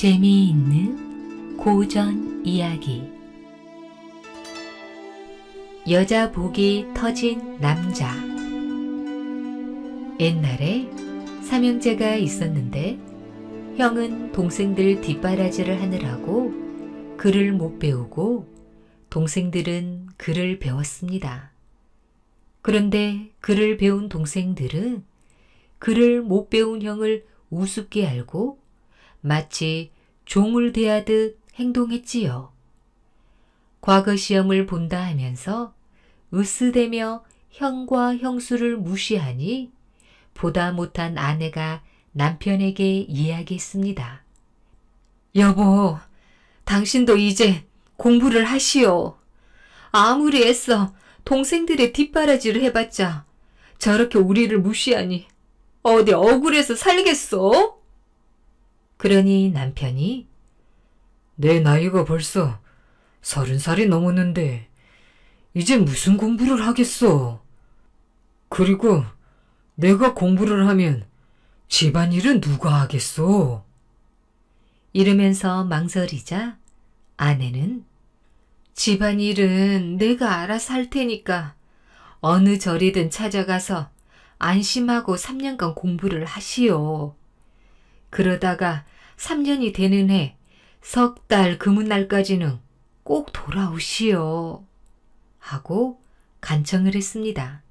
재미있는 고전 이야기. 여자 복이 터진 남자. 옛날에 삼형제가 있었는데 형은 동생들 뒷바라지를 하느라고 글을 못 배우고 동생들은 글을 배웠습니다. 그런데 글을 배운 동생들은 글을 못 배운 형을 우습게 알고 마치 종을 대하듯 행동했지요. 과거 시험을 본다 하면서 으스대며 형과 형수를 무시하니 보다 못한 아내가 남편에게 이야기했습니다. 여보, 당신도 이제 공부를 하시오. 아무리 애써 동생들의 뒷바라지를 해봤자 저렇게 우리를 무시하니 어디 억울해서 살겠어? 그러니 남편이 내 나이가 벌써 30살이 넘었는데 이제 무슨 공부를 하겠어. 그리고 내가 공부를 하면 집안일은 누가 하겠어. 이러면서 망설이자 아내는 집안일은 내가 알아서 할 테니까 어느 절이든 찾아가서 안심하고 3년간 공부를 하시오. 그러다가 3년이 되는 해 석 달 금운날까지는 꼭 돌아오시오. 하고 간청을 했습니다.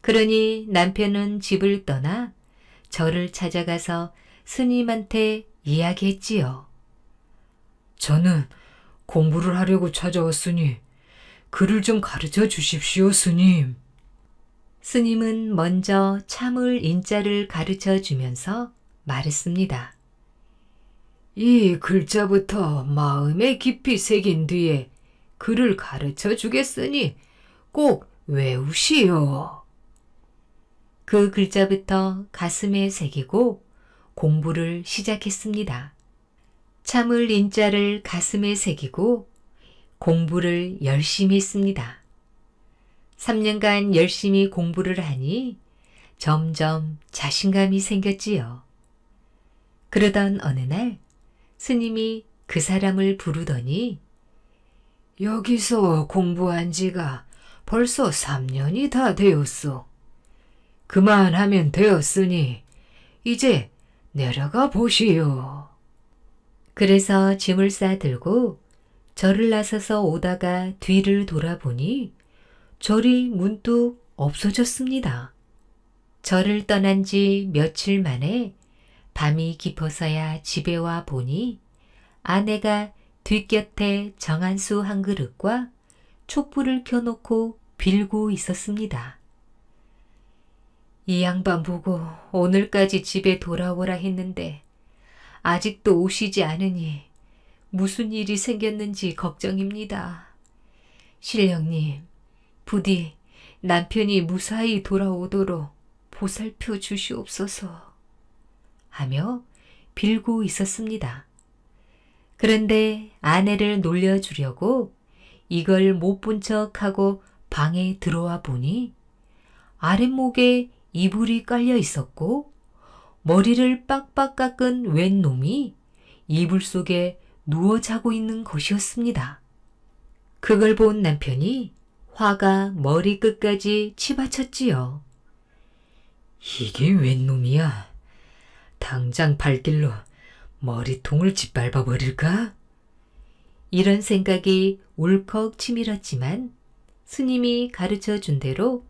그러니 남편은 집을 떠나 절을 찾아가서 스님한테 이야기했지요. 저는 공부를 하려고 찾아왔으니 글을 좀 가르쳐 주십시오, 스님. 스님은 먼저 참을 인자를 가르쳐 주면서 말했습니다. 이 글자부터 마음에 깊이 새긴 뒤에 글을 가르쳐 주겠으니 꼭 외우시오. 그 글자부터 가슴에 새기고 공부를 시작했습니다. 참을 인자를 가슴에 새기고 공부를 열심히 했습니다. 3년간 열심히 공부를 하니 점점 자신감이 생겼지요. 그러던 어느 날 스님이 그 사람을 부르더니 여기서 공부한 지가 벌써 3년이 다 되었소. 그만하면 되었으니 이제 내려가 보시오. 그래서 짐을 싸들고 절을 나서서 오다가 뒤를 돌아보니 절이 문득 없어졌습니다. 절을 떠난 지 며칠 만에 밤이 깊어서야 집에 와 보니 아내가 뒷곁에 정한수 한 그릇과 촛불을 켜놓고 빌고 있었습니다. 이 양반 보고 오늘까지 집에 돌아오라 했는데 아직도 오시지 않으니 무슨 일이 생겼는지 걱정입니다. 신령님, 부디 남편이 무사히 돌아오도록 보살펴 주시옵소서. 하며 빌고 있었습니다. 그런데 아내를 놀려주려고 이걸 못 본 척하고 방에 들어와 보니 아랫목에 이불이 깔려 있었고 머리를 빡빡 깎은 웬 놈이 이불 속에 누워 자고 있는 것이었습니다. 그걸 본 남편이 화가 머리끝까지 치받쳤지요. 이게 웬 놈이야? 당장 발길로 머리통을 짓밟아 버릴까? 이런 생각이 울컥 치밀었지만 스님이 가르쳐 준 대로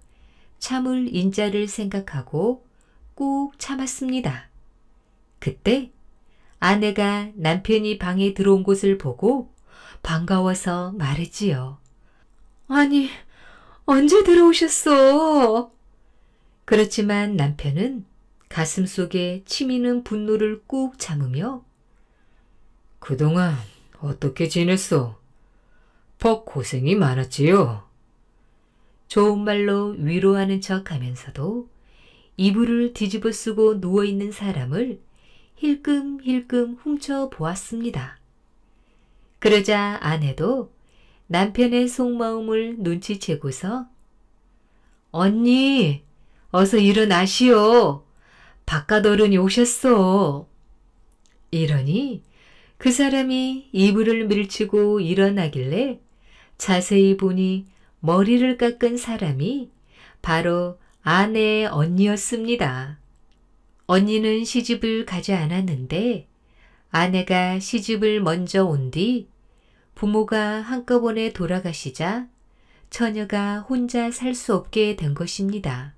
참을 인자를 생각하고 꾹 참았습니다. 그때 아내가 남편이 방에 들어온 것을 보고 반가워서 말했지요. 아니, 언제 들어오셨어? 그렇지만 남편은 가슴 속에 치미는 분노를 꾹 참으며 그동안 어떻게 지냈어? 퍽 고생이 많았지요? 좋은 말로 위로하는 척 하면서도 이불을 뒤집어 쓰고 누워있는 사람을 힐끔힐끔 훔쳐보았습니다. 그러자 아내도 남편의 속마음을 눈치채고서 언니, 어서 일어나시오. 바깥 어른이 오셨어. 이러니 그 사람이 이불을 밀치고 일어나길래 자세히 보니 머리를 깎은 사람이 바로 아내의 언니였습니다. 언니는 시집을 가지 않았는데 아내가 시집을 먼저 온 뒤 부모가 한꺼번에 돌아가시자 처녀가 혼자 살 수 없게 된 것입니다.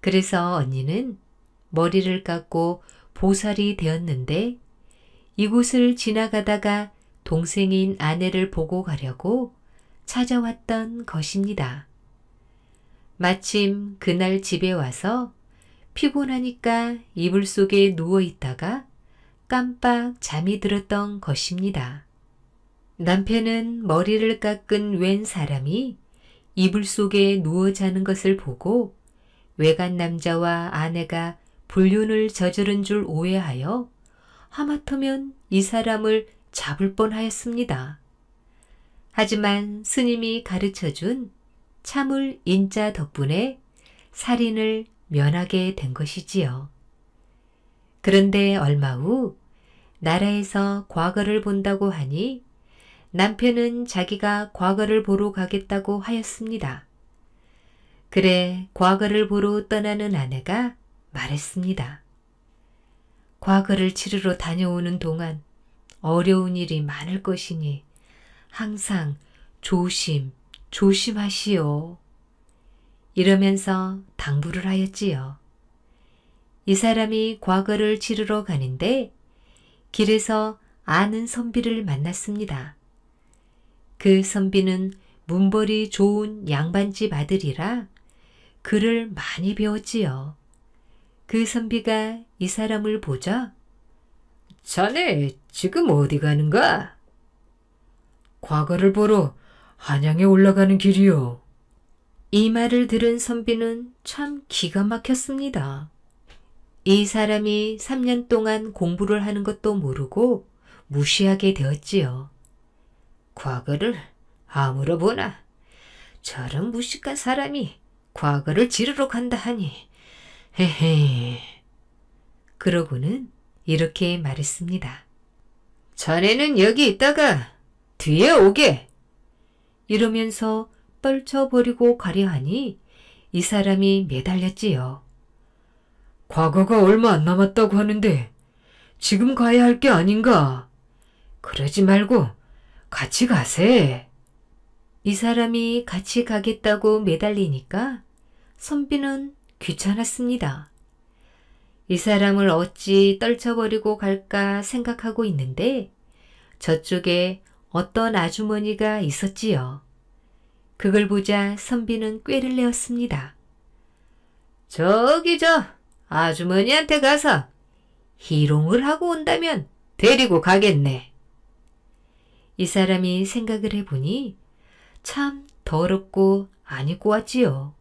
그래서 언니는 머리를 깎고 보살이 되었는데 이곳을 지나가다가 동생인 아내를 보고 가려고 찾아왔던 것입니다. 마침 그날 집에 와서 피곤하니까 이불 속에 누워 있다가 깜빡 잠이 들었던 것입니다. 남편은 머리를 깎은 웬 사람이 이불 속에 누워 자는 것을 보고 외간 남자와 아내가 불륜을 저지른 줄 오해하여 하마터면 이 사람을 잡을 뻔하였습니다. 하지만 스님이 가르쳐준 참을 인자 덕분에 살인을 면하게 된 것이지요. 그런데 얼마 후 나라에서 과거를 본다고 하니 남편은 자기가 과거를 보러 가겠다고 하였습니다. 그래 과거를 보러 떠나는 아내가 말했습니다. 과거를 치르러 다녀오는 동안 어려운 일이 많을 것이니 항상 조심하시오. 이러면서 당부를 하였지요. 이 사람이 과거를 치르러 가는데 길에서 아는 선비를 만났습니다. 그 선비는 문벌이 좋은 양반집 아들이라 글을 많이 배웠지요. 그 선비가 이 사람을 보자 자네 지금 어디 가는가? 과거를 보러 한양에 올라가는 길이요. 이 말을 들은 선비는 참 기가 막혔습니다. 이 사람이 3년 동안 공부를 하는 것도 모르고 무시하게 되었지요. 과거를 아무러 보나. 저런 무식한 사람이 과거를 지르러 간다 하니. 헤헤. 그러고는 이렇게 말했습니다. 자네는 여기 있다가 뒤에 오게. 이러면서 떨쳐버리고 가려 하니 이 사람이 매달렸지요. 과거가 얼마 안 남았다고 하는데 지금 가야 할 게 아닌가? 그러지 말고 같이 가세. 이 사람이 같이 가겠다고 매달리니까 선비는 귀찮았습니다. 이 사람을 어찌 떨쳐버리고 갈까 생각하고 있는데 저쪽에 어떤 아주머니가 있었지요. 그걸 보자 선비는 꾀를 내었습니다. 저기 저 아주머니한테 가서 희롱을 하고 온다면 데리고 가겠네. 이 사람이 생각을 해보니 참 더럽고 안 입고 왔지요.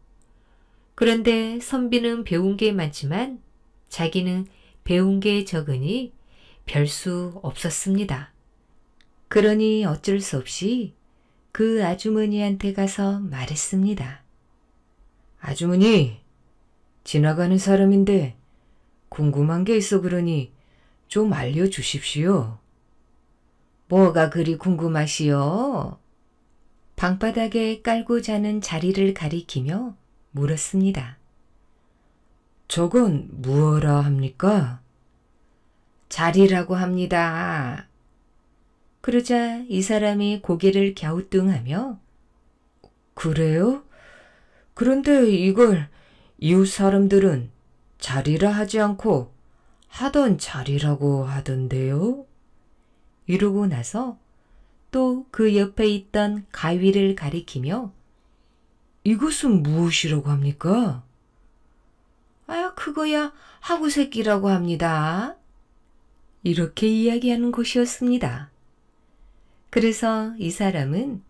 그런데 선비는 배운 게 많지만 자기는 배운 게 적으니 별 수 없었습니다. 그러니 어쩔 수 없이 그 아주머니한테 가서 말했습니다. 아주머니, 지나가는 사람인데 궁금한 게 있어 그러니 좀 알려주십시오. 뭐가 그리 궁금하시오? 방바닥에 깔고 자는 자리를 가리키며 물었습니다. 저건 무엇라 합니까? 자리라고 합니다. 그러자 이 사람이 고개를 갸우뚱하며 그래요? 그런데 이걸 이웃 사람들은 자리라 하지 않고 하던 자리라고 하던데요? 이러고 나서 또 그 옆에 있던 가위를 가리키며 이것은 무엇이라고 합니까? 그거야 하구새끼라고 합니다. 이렇게 이야기하는 곳이었습니다. 그래서 이 사람은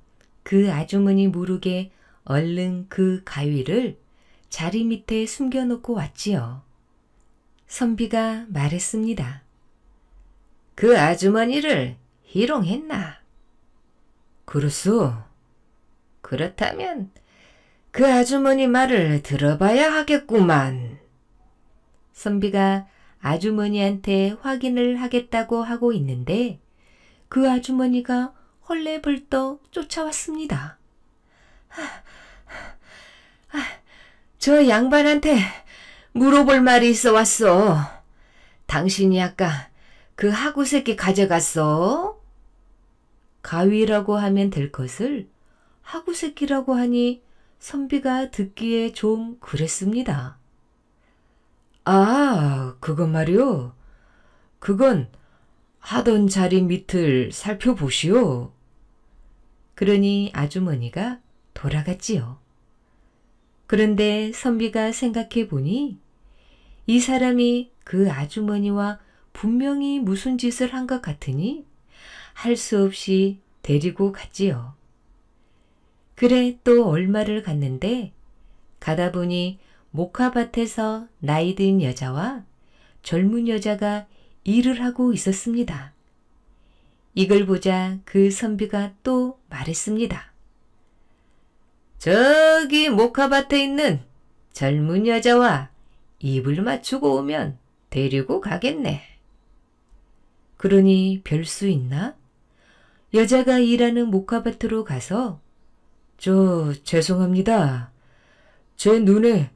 그 아주머니 모르게 얼른 그 가위를 자리 밑에 숨겨놓고 왔지요. 선비가 말했습니다. 그 아주머니를 희롱했나? 그렇소. 그렇다면 그 아주머니 말을 들어봐야 하겠구만. 선비가 아주머니한테 확인을 하겠다고 하고 있는데 그 아주머니가 헐레벌떡 쫓아왔습니다. 저 양반한테 물어볼 말이 있어 왔어. 당신이 아까 그 하구 새끼 가져갔어? 가위라고 하면 될 것을 하구 새끼라고 하니 선비가 듣기에 좀 그랬습니다. 아, 그건 말이오. 그건 하던 자리 밑을 살펴보시오. 그러니 아주머니가 돌아갔지요. 그런데 선비가 생각해 보니 이 사람이 그 아주머니와 분명히 무슨 짓을 한 것 같으니 할 수 없이 데리고 갔지요. 그래 또 얼마를 갔는데 가다 보니 목화밭에서 나이 든 여자와 젊은 여자가 일을 하고 있었습니다. 이걸 보자 그 선비가 또 말했습니다. 저기 목화밭에 있는 젊은 여자와 입을 맞추고 오면 데리고 가겠네. 그러니 별 수 있나? 여자가 일하는 목화밭으로 가서 죄송합니다. 제 눈에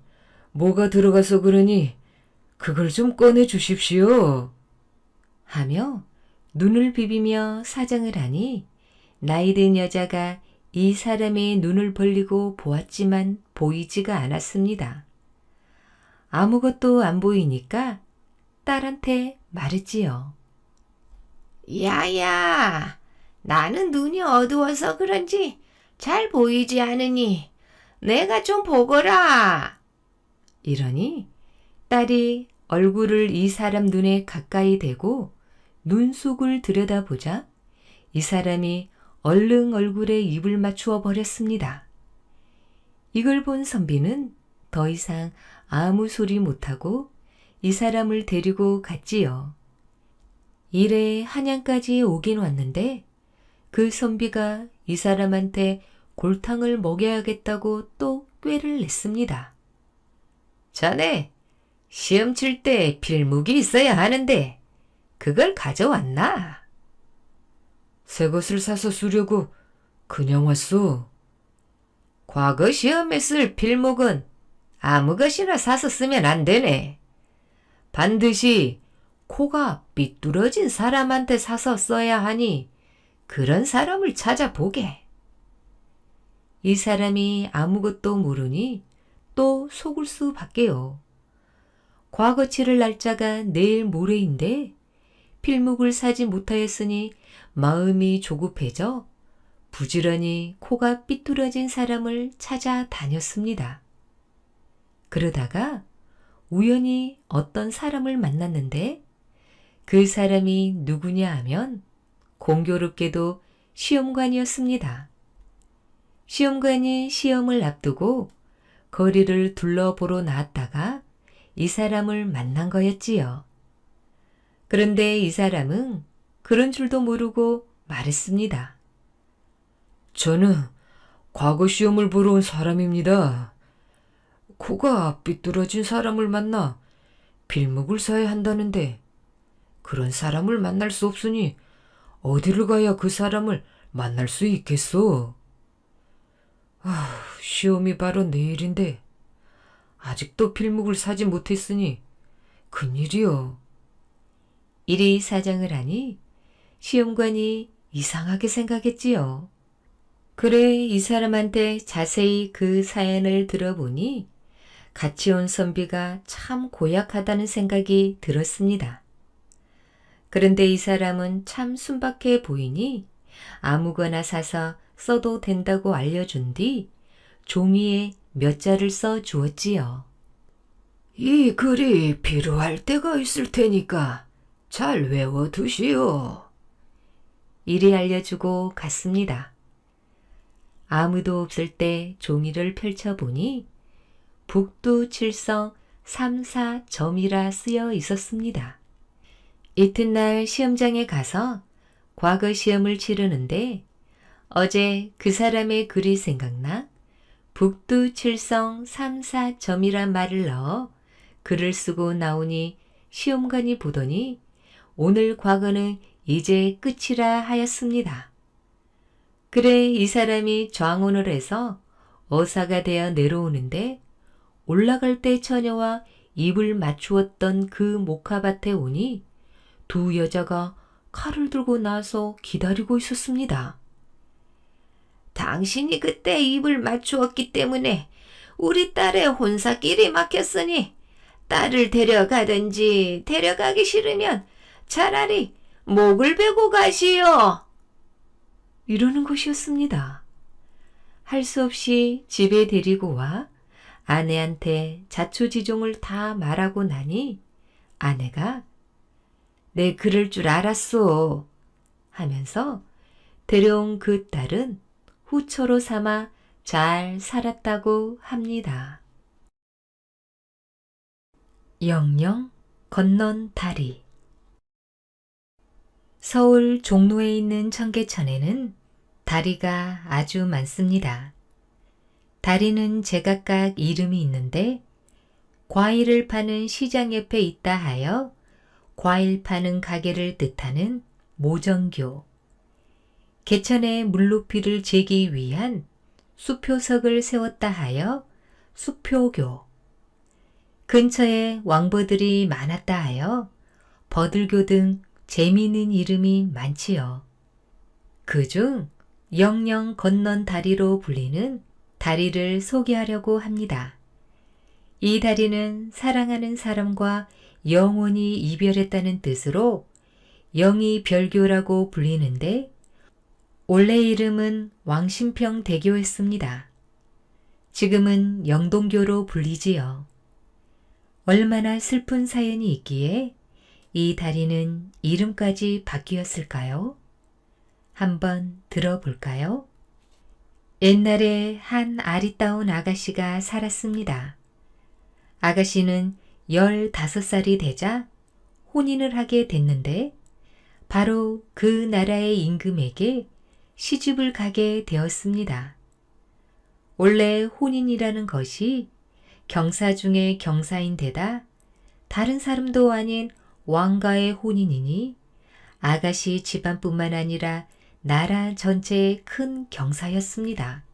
뭐가 들어가서 그러니 그걸 좀 꺼내 주십시오. 하며 눈을 비비며 사정을 하니 나이 든 여자가 이 사람의 눈을 벌리고 보았지만 보이지가 않았습니다. 아무것도 안 보이니까 딸한테 말했지요. 야야, 나는 눈이 어두워서 그런지 잘 보이지 않으니 내가 좀 보거라. 이러니 딸이 얼굴을 이 사람 눈에 가까이 대고 눈속을 들여다보자 이 사람이 얼른 얼굴에 입을 맞추어 버렸습니다. 이걸 본 선비는 더 이상 아무 소리 못하고 이 사람을 데리고 갔지요. 이래 한양까지 오긴 왔는데 그 선비가 이 사람한테 골탕을 먹여야겠다고 또 꾀를 냈습니다. 자네, 시험 칠 때 필묵이 있어야 하는데 그걸 가져왔나? 새 것을 사서 쓰려고 그냥 왔소. 과거 시험에 쓸 필묵은 아무 것이나 사서 쓰면 안 되네. 반드시 코가 삐뚤어진 사람한테 사서 써야 하니 그런 사람을 찾아보게. 이 사람이 아무것도 모르니 또 속을 수밖에요. 과거 치를 날짜가 내일 모레인데 필묵을 사지 못하였으니 마음이 조급해져 부지런히 코가 삐뚤어진 사람을 찾아다녔습니다. 그러다가 우연히 어떤 사람을 만났는데 그 사람이 누구냐 하면 공교롭게도 시험관이었습니다. 시험관이 시험을 앞두고 거리를 둘러보러 나왔다가 이 사람을 만난 거였지요. 그런데 이 사람은 그런 줄도 모르고 말했습니다. 저는 과거 시험을 보러 온 사람입니다. 코가 삐뚤어진 사람을 만나 필묵을 사야 한다는데 그런 사람을 만날 수 없으니 어디를 가야 그 사람을 만날 수 있겠소? 시험이 바로 내일인데 아직도 필묵을 사지 못했으니 큰일이요. 이리 사정을 하니 시험관이 이상하게 생각했지요. 그래 이 사람한테 자세히 그 사연을 들어보니 같이 온 선비가 참 고약하다는 생각이 들었습니다. 그런데 이 사람은 참 순박해 보이니 아무거나 사서 써도 된다고 알려준 뒤 종이에 몇 자를 써 주었지요. 이 글이 필요할 때가 있을 테니까 잘 외워두시오. 이리 알려주고 갔습니다. 아무도 없을 때 종이를 펼쳐보니 북두칠성 3-4점이라 쓰여 있었습니다. 이튿날 시험장에 가서 과거 시험을 치르는데 어제 그 사람의 글이 생각나 북두칠성 3-4점이란 말을 넣어 글을 쓰고 나오니 시험관이 보더니 오늘 과거는 이제 끝이라 하였습니다. 그래 이 사람이 좌원을 해서 어사가 되어 내려오는데 올라갈 때 처녀와 입을 맞추었던 그 목화밭에 오니 두 여자가 칼을 들고 나서 기다리고 있었습니다. 당신이 그때 입을 맞추었기 때문에 우리 딸의 혼사길이 막혔으니 딸을 데려가든지 데려가기 싫으면 차라리 목을 베고 가시오. 이러는 것이었습니다. 할 수 없이 집에 데리고 와 아내한테 자초지종을 다 말하고 나니 아내가 내 그럴 줄 알았소 하면서 데려온 그 딸은 후처로 삼아 잘 살았다고 합니다. 영영 건넌 다리. 서울 종로에 있는 청계천에는 다리가 아주 많습니다. 다리는 제각각 이름이 있는데 과일을 파는 시장 옆에 있다 하여 과일 파는 가게를 뜻하는 모정교, 개천에 물높이를 재기 위한 수표석을 세웠다 하여 수표교, 근처에 왕버들이 많았다 하여 버들교 등 재미있는 이름이 많지요. 그중 영영 건넌 다리로 불리는 다리를 소개하려고 합니다. 이 다리는 사랑하는 사람과 영원히 이별했다는 뜻으로 영이별교라고 불리는데 원래 이름은 왕신평대교였습니다. 지금은 영동교로 불리지요. 얼마나 슬픈 사연이 있기에 이 다리는 이름까지 바뀌었을까요? 한번 들어볼까요? 옛날에 한 아리따운 아가씨가 살았습니다. 아가씨는 15살이 되자 혼인을 하게 됐는데 바로 그 나라의 임금에게 시집을 가게 되었습니다. 원래 혼인이라는 것이 경사 중에 경사인데다 다른 사람도 아닌 왕가의 혼인이니 아가씨 집안뿐만 아니라 나라 전체의 큰 경사였습니다.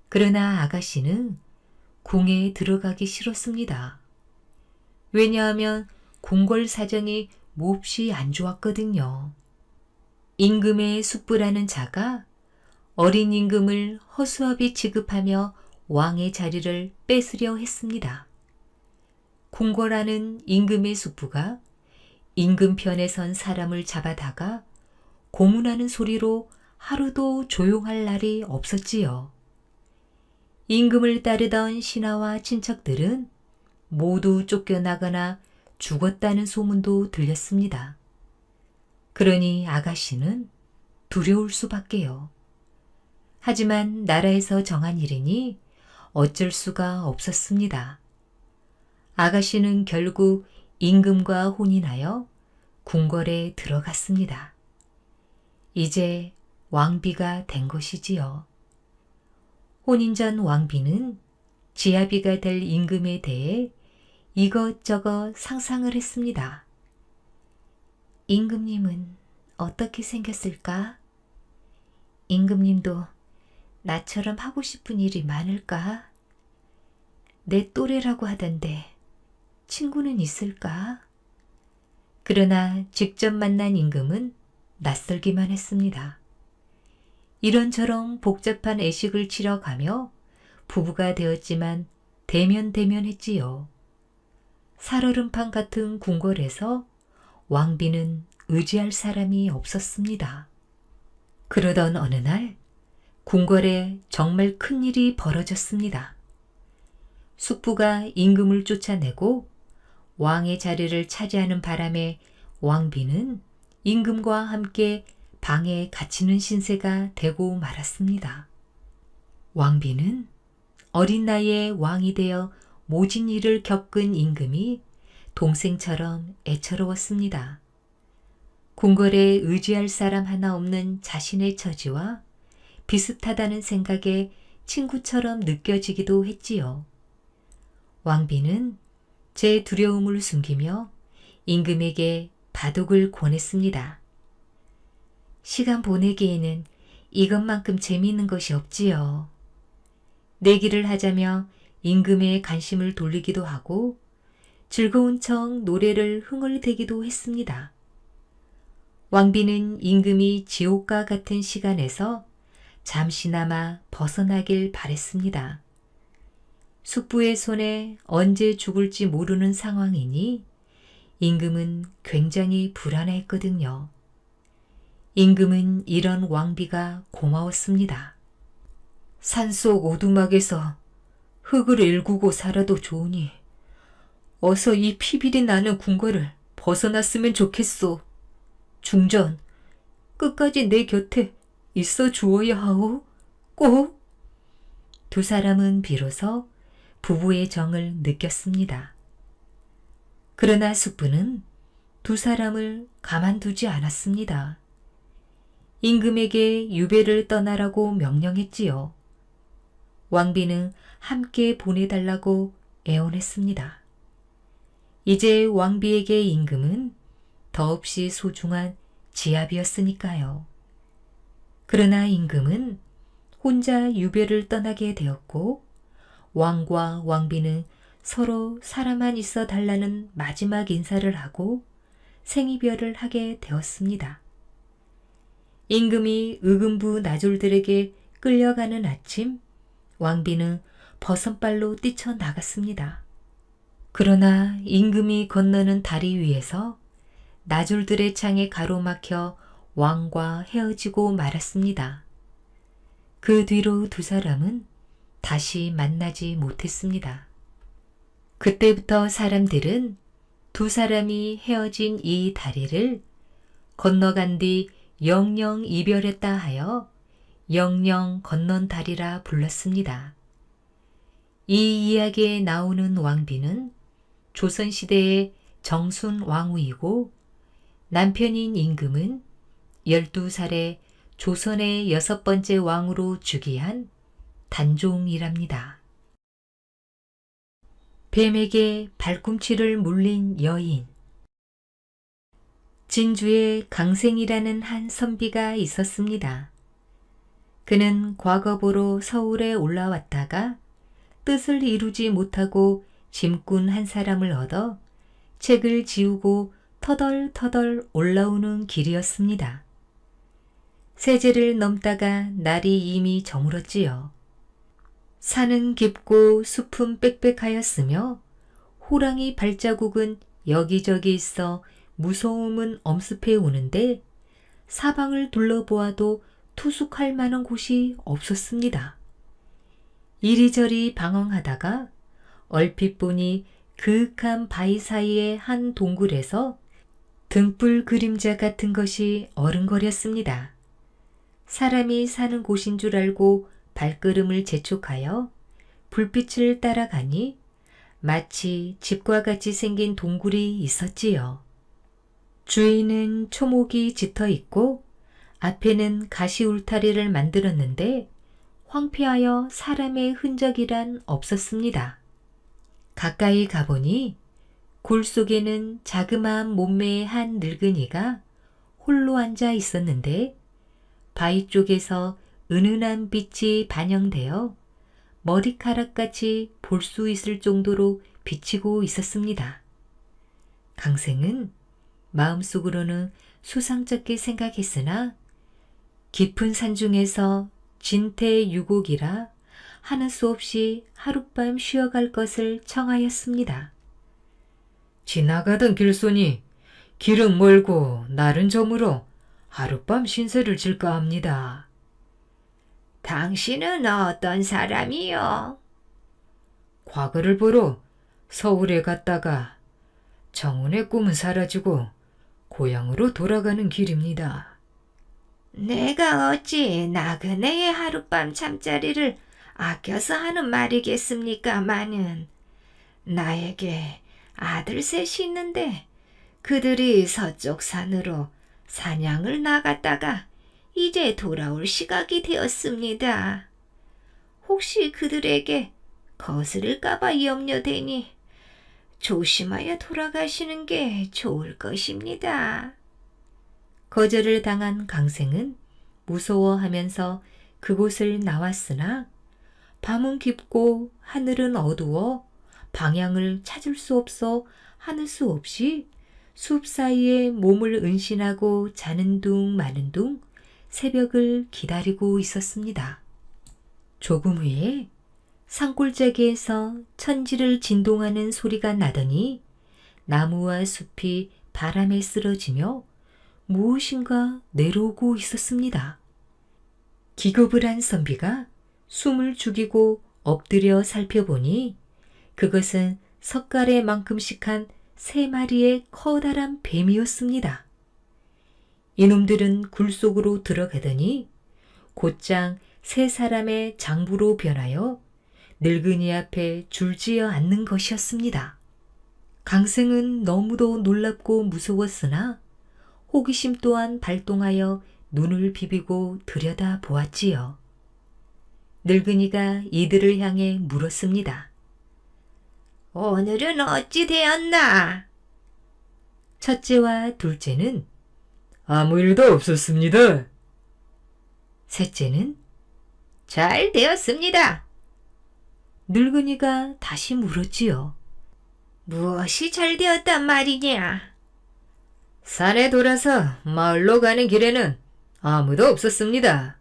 그러나 아가씨는 궁에 들어가기 싫었습니다. 왜냐하면 궁궐 사정이 몹시 안 좋았거든요. 임금의 숙부라는 자가 어린 임금을 허수아비 취급하며 왕의 자리를 뺏으려 했습니다. 궁궐하는 임금의 숙부가 임금 편에 선 사람을 잡아다가 고문하는 소리로 하루도 조용할 날이 없었지요. 임금을 따르던 신하와 친척들은 모두 쫓겨나거나 죽었다는 소문도 들렸습니다. 그러니 아가씨는 두려울 수밖에요. 하지만 나라에서 정한 일이니 어쩔 수가 없었습니다. 아가씨는 결국 임금과 혼인하여 궁궐에 들어갔습니다. 이제 왕비가 된 것이지요. 혼인 전 왕비는 지아비가 될 임금에 대해 이것저것 상상을 했습니다. 임금님은 어떻게 생겼을까? 임금님도 나처럼 하고 싶은 일이 많을까? 내 또래라고 하던데 친구는 있을까? 그러나 직접 만난 임금은 낯설기만 했습니다. 이런저런 복잡한 애식을 치러가며 부부가 되었지만 대면했지요. 살얼음판 같은 궁궐에서 왕비는 의지할 사람이 없었습니다. 그러던 어느 날 궁궐에 정말 큰일이 벌어졌습니다. 숙부가 임금을 쫓아내고 왕의 자리를 차지하는 바람에 왕비는 임금과 함께 방에 갇히는 신세가 되고 말았습니다. 왕비는 어린 나이에 왕이 되어 모진 일을 겪은 임금이 동생처럼 애처로웠습니다. 궁궐에 의지할 사람 하나 없는 자신의 처지와 비슷하다는 생각에 친구처럼 느껴지기도 했지요. 왕비는 제 두려움을 숨기며 임금에게 바둑을 권했습니다. 시간 보내기에는 이것만큼 재미있는 것이 없지요. 내기를 하자며 임금의 관심을 돌리기도 하고 즐거운 척 노래를 흥얼대기도 했습니다. 왕비는 임금이 지옥과 같은 시간에서 잠시나마 벗어나길 바랬습니다. 숙부의 손에 언제 죽을지 모르는 상황이니 임금은 굉장히 불안해했거든요. 임금은 이런 왕비가 고마웠습니다. 산속 오두막에서 흙을 일구고 살아도 좋으니 어서 이 피비리 나는 궁궐을 벗어났으면 좋겠소. 중전, 끝까지 내 곁에 있어 주어야 하오. 꼭. 두 사람은 비로소 부부의 정을 느꼈습니다. 그러나 숙부는 두 사람을 가만두지 않았습니다. 임금에게 유배를 떠나라고 명령했지요. 왕비는 함께 보내달라고 애원했습니다. 이제 왕비에게 임금은 더없이 소중한 지압이었으니까요. 그러나 임금은 혼자 유배를 떠나게 되었고 왕과 왕비는 서로 살아만 있어 달라는 마지막 인사를 하고 생이별을 하게 되었습니다. 임금이 의금부 나졸들에게 끌려가는 아침, 왕비는 버선발로 뛰쳐나갔습니다. 그러나 임금이 건너는 다리 위에서 나졸들의 창에 가로막혀 왕과 헤어지고 말았습니다. 그 뒤로 두 사람은 다시 만나지 못했습니다. 그때부터 사람들은 두 사람이 헤어진 이 다리를 건너간 뒤 영영 이별했다 하여 영영 건넌 다리라 불렀습니다. 이 이야기에 나오는 왕비는 조선시대의 정순 왕후이고 남편인 임금은 12살에 조선의 6번째 왕으로 즉위한 단종이랍니다. 뱀에게 발꿈치를 물린 여인. 진주에 강생이라는 한 선비가 있었습니다. 그는 과거보로 서울에 올라왔다가 뜻을 이루지 못하고 짐꾼 한 사람을 얻어 책을 지우고 터덜터덜 올라오는 길이었습니다. 세제를 넘다가 날이 이미 저물었지요. 산은 깊고 숲은 빽빽하였으며 호랑이 발자국은 여기저기 있어 무서움은 엄습해 오는데 사방을 둘러보아도 투숙할 만한 곳이 없었습니다. 이리저리 방황하다가 얼핏 보니 그윽한 바위 사이의 한 동굴에서 등불 그림자 같은 것이 어른거렸습니다. 사람이 사는 곳인 줄 알고 발걸음을 재촉하여 불빛을 따라가니 마치 집과 같이 생긴 동굴이 있었지요. 주위는 초목이 짙어 있고 앞에는 가시 울타리를 만들었는데 황폐하여 사람의 흔적이란 없었습니다. 가까이 가보니 굴 속에는 자그마한 몸매의 한 늙은이가 홀로 앉아 있었는데 바위 쪽에서 은은한 빛이 반영되어 머리카락같이 볼 수 있을 정도로 비치고 있었습니다. 강생은 마음속으로는 수상쩍게 생각했으나 깊은 산중에서 진퇴유곡이라 하는 수 없이 하룻밤 쉬어갈 것을 청하였습니다. 지나가던 길손이 길은 멀고 날은 저물어 하룻밤 신세를 질까 합니다. 당신은 어떤 사람이요? 과거를 보러 서울에 갔다가 정운의 꿈은 사라지고 고향으로 돌아가는 길입니다. 내가 어찌 나그네의 하룻밤 잠자리를 아껴서 하는 말이겠습니까마는 나에게 아들 셋이 있는데 그들이 서쪽 산으로 사냥을 나갔다가 이제 돌아올 시각이 되었습니다. 혹시 그들에게 거스를까봐 염려되니 조심하여 돌아가시는 게 좋을 것입니다. 거절을 당한 강생은 무서워하면서 그곳을 나왔으나 밤은 깊고 하늘은 어두워 방향을 찾을 수 없어 하는 수 없이 숲 사이에 몸을 은신하고 자는 둥 마는 둥 새벽을 기다리고 있었습니다. 조금 후에 산골짜기에서 천지를 진동하는 소리가 나더니 나무와 숲이 바람에 쓰러지며 무엇인가 내려오고 있었습니다. 기겁을 한 선비가 숨을 죽이고 엎드려 살펴보니 그것은 석가래만큼씩 한 3마리의 커다란 뱀이었습니다. 이놈들은 굴 속으로 들어가더니 곧장 3사람의 장부로 변하여 늙은이 앞에 줄지어 앉는 것이었습니다. 강생은 너무도 놀랍고 무서웠으나 호기심 또한 발동하여 눈을 비비고 들여다 보았지요. 늙은이가 이들을 향해 물었습니다. 오늘은 어찌 되었나? 첫째와 둘째는 아무 일도 없었습니다. 셋째는 잘 되었습니다. 늙은이가 다시 물었지요. 무엇이 잘 되었단 말이냐? 산에 돌아서 마을로 가는 길에는 아무도 없었습니다.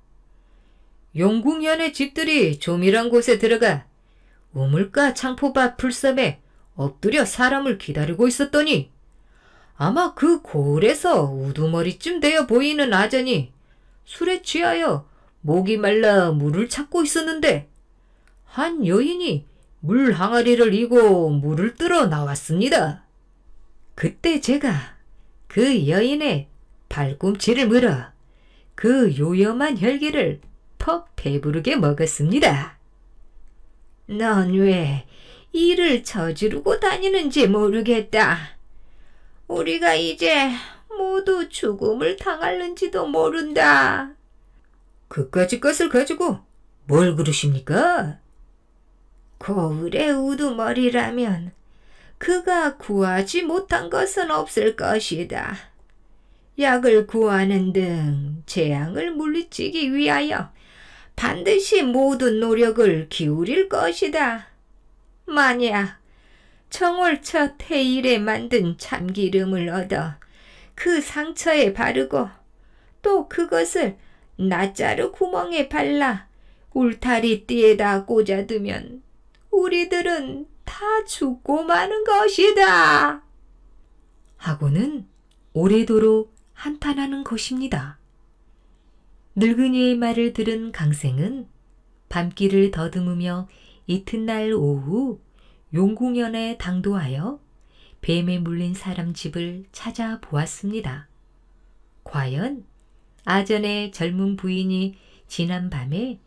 용궁현의 집들이 조밀한 곳에 들어가 우물가 창포밭 풀섬에 엎드려 사람을 기다리고 있었더니 아마 그 고을에서 우두머리쯤 되어 보이는 아전이 술에 취하여 목이 말라 물을 찾고 있었는데 한 여인이 물 항아리를 이고 물을 뜨러 나왔습니다. 그때 제가 그 여인의 발꿈치를 물어 그 요염한 혈기를 퍽 배부르게 먹었습니다. 넌 왜 이를 저지르고 다니는지 모르겠다. 우리가 이제 모두 죽음을 당할는지도 모른다. 그까짓 것을 가지고 뭘 그러십니까? 고을의 우두머리라면 그가 구하지 못한 것은 없을 것이다. 약을 구하는 등 재앙을 물리치기 위하여 반드시 모든 노력을 기울일 것이다. 만약 정월 첫 해일에 만든 참기름을 얻어 그 상처에 바르고 또 그것을 낫자루 구멍에 발라 울타리 띠에다 꽂아두면 우리들은 다 죽고 마는 것이다. 하고는 오래도록 한탄하는 것입니다. 늙은이의 말을 들은 강생은 밤길을 더듬으며 이튿날 오후 용궁현에 당도하여 뱀에 물린 사람 집을 찾아보았습니다. 과연 아전의 젊은 부인이 지난 밤에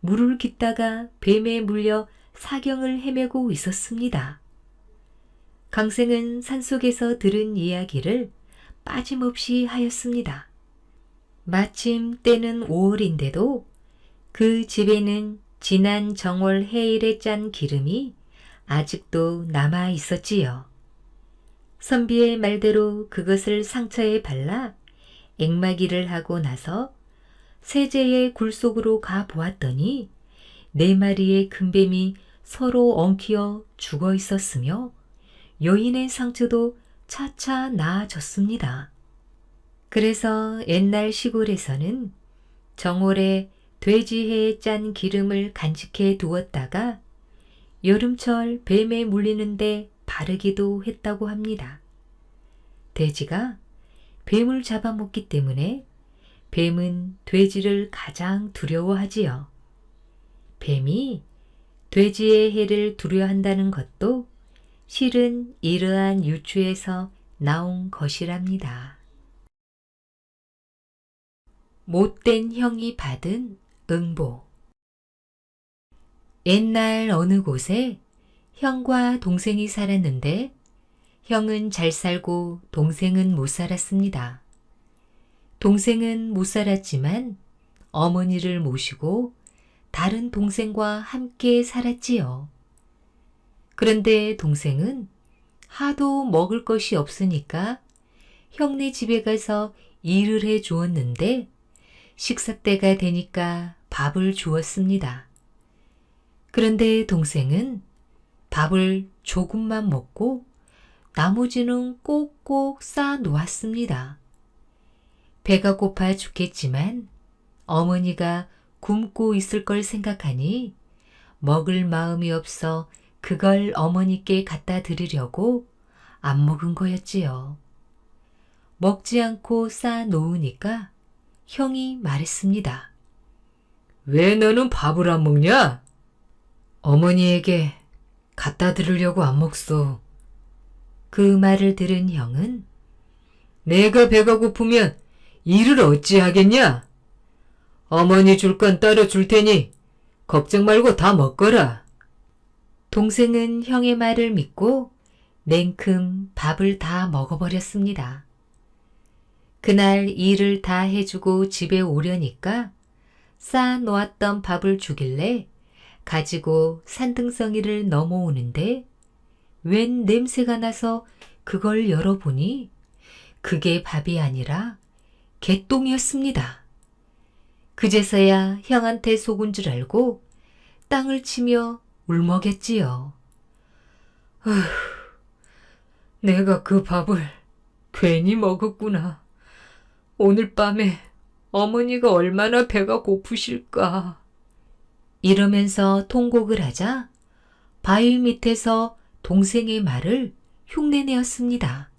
물을 깃다가 뱀에 물려 사경을 헤매고 있었습니다. 강생은 산속에서 들은 이야기를 빠짐없이 하였습니다. 마침 때는 5월인데도 그 집에는 지난 정월 해일에 짠 기름이 아직도 남아 있었지요. 선비의 말대로 그것을 상처에 발라 액마기를 하고 나서 세제의 굴 속으로 가 보았더니 4마리의 금뱀이 서로 엉키어 죽어 있었으며 여인의 상처도 차차 나아졌습니다. 그래서 옛날 시골에서는 정월에 돼지해에 짠 기름을 간직해 두었다가 여름철 뱀에 물리는데 바르기도 했다고 합니다. 돼지가 뱀을 잡아먹기 때문에 뱀은 돼지를 가장 두려워하지요. 뱀이 돼지의 해를 두려워한다는 것도 실은 이러한 유추에서 나온 것이랍니다. 못된 형이 받은 응보. 옛날 어느 곳에 형과 동생이 살았는데 형은 잘 살고 동생은 못 살았습니다. 동생은 못 살았지만 어머니를 모시고 다른 동생과 함께 살았지요. 그런데 동생은 하도 먹을 것이 없으니까 형네 집에 가서 일을 해 주었는데 식사 때가 되니까 밥을 주었습니다. 그런데 동생은 밥을 조금만 먹고 나머지는 꼭꼭 싸 놓았습니다. 배가 고파 죽겠지만 어머니가 굶고 있을 걸 생각하니 먹을 마음이 없어 그걸 어머니께 갖다 드리려고 안 먹은 거였지요. 먹지 않고 싸 놓으니까 형이 말했습니다. 왜 너는 밥을 안 먹냐? 어머니에게 갖다 드리려고 안 먹소. 그 말을 들은 형은 내가 배가 고프면 일을 어찌 하겠냐? 어머니 줄 건 따로 줄 테니 걱정 말고 다 먹거라. 동생은 형의 말을 믿고 냉큼 밥을 다 먹어버렸습니다. 그날 일을 다 해주고 집에 오려니까 쌓아 놓았던 밥을 주길래 가지고 산등성이를 넘어오는데 웬 냄새가 나서 그걸 열어보니 그게 밥이 아니라 개똥이었습니다. 그제서야 형한테 속은 줄 알고 땅을 치며 울먹였지요. 내가 그 밥을 괜히 먹었구나. 오늘 밤에 어머니가 얼마나 배가 고프실까. 이러면서 통곡을 하자 바위 밑에서 동생의 말을 흉내내었습니다.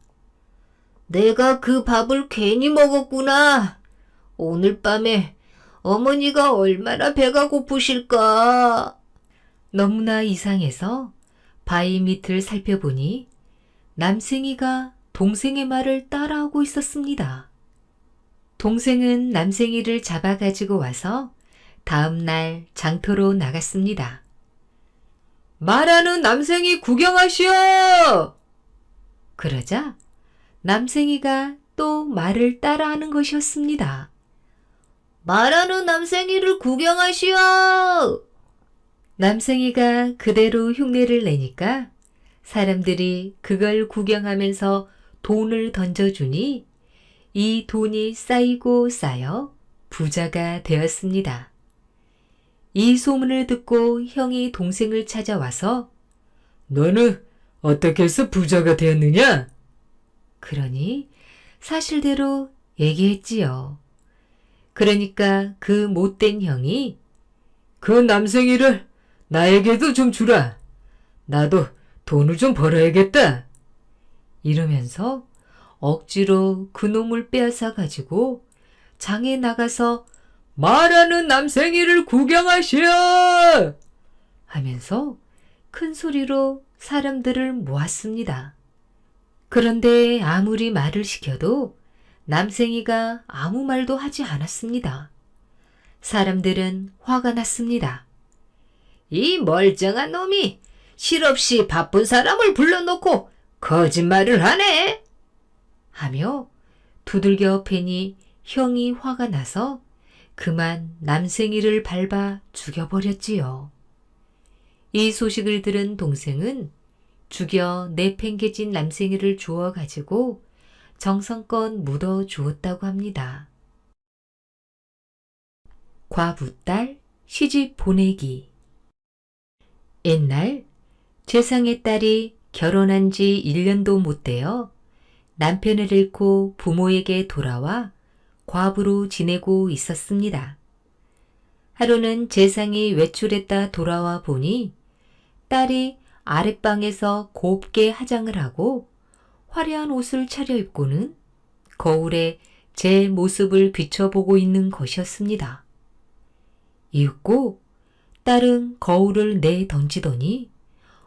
내가 그 밥을 괜히 먹었구나. 오늘 밤에 어머니가 얼마나 배가 고프실까. 너무나 이상해서 바위 밑을 살펴보니 남생이가 동생의 말을 따라하고 있었습니다. 동생은 남생이를 잡아가지고 와서 다음 날 장터로 나갔습니다. 말하는 남생이 구경하시오! 그러자 남생이가 또 말을 따라하는 것이었습니다. 말하는 남생이를 구경하시오! 남생이가 그대로 흉내를 내니까 사람들이 그걸 구경하면서 돈을 던져주니 이 돈이 쌓이고 쌓여 부자가 되었습니다. 이 소문을 듣고 형이 동생을 찾아와서 너는 어떻게 해서 부자가 되었느냐? 그러니 사실대로 얘기했지요. 그러니까 그 못된 형이 그 남생이를 나에게도 좀 주라. 나도 돈을 좀 벌어야겠다. 이러면서 억지로 그놈을 빼앗아 가지고 장에 나가서 말하는 남생이를 구경하시오! 하면서 큰 소리로 사람들을 모았습니다. 그런데 아무리 말을 시켜도 남생이가 아무 말도 하지 않았습니다. 사람들은 화가 났습니다. 이 멀쩡한 놈이 실없이 바쁜 사람을 불러놓고 거짓말을 하네! 하며 두들겨 패니 형이 화가 나서 그만 남생이를 밟아 죽여버렸지요. 이 소식을 들은 동생은 죽여 내팽개친 남생이를 주워가지고 정성껏 묻어 주었다고 합니다. 과부딸 시집 보내기. 옛날 재상의 딸이 결혼한 지 1년도 못 되어 남편을 잃고 부모에게 돌아와 과부로 지내고 있었습니다. 하루는 재상이 외출했다 돌아와 보니 딸이 아랫방에서 곱게 화장을 하고 화려한 옷을 차려입고는 거울에 제 모습을 비춰보고 있는 것이었습니다. 이윽고 딸은 거울을 내던지더니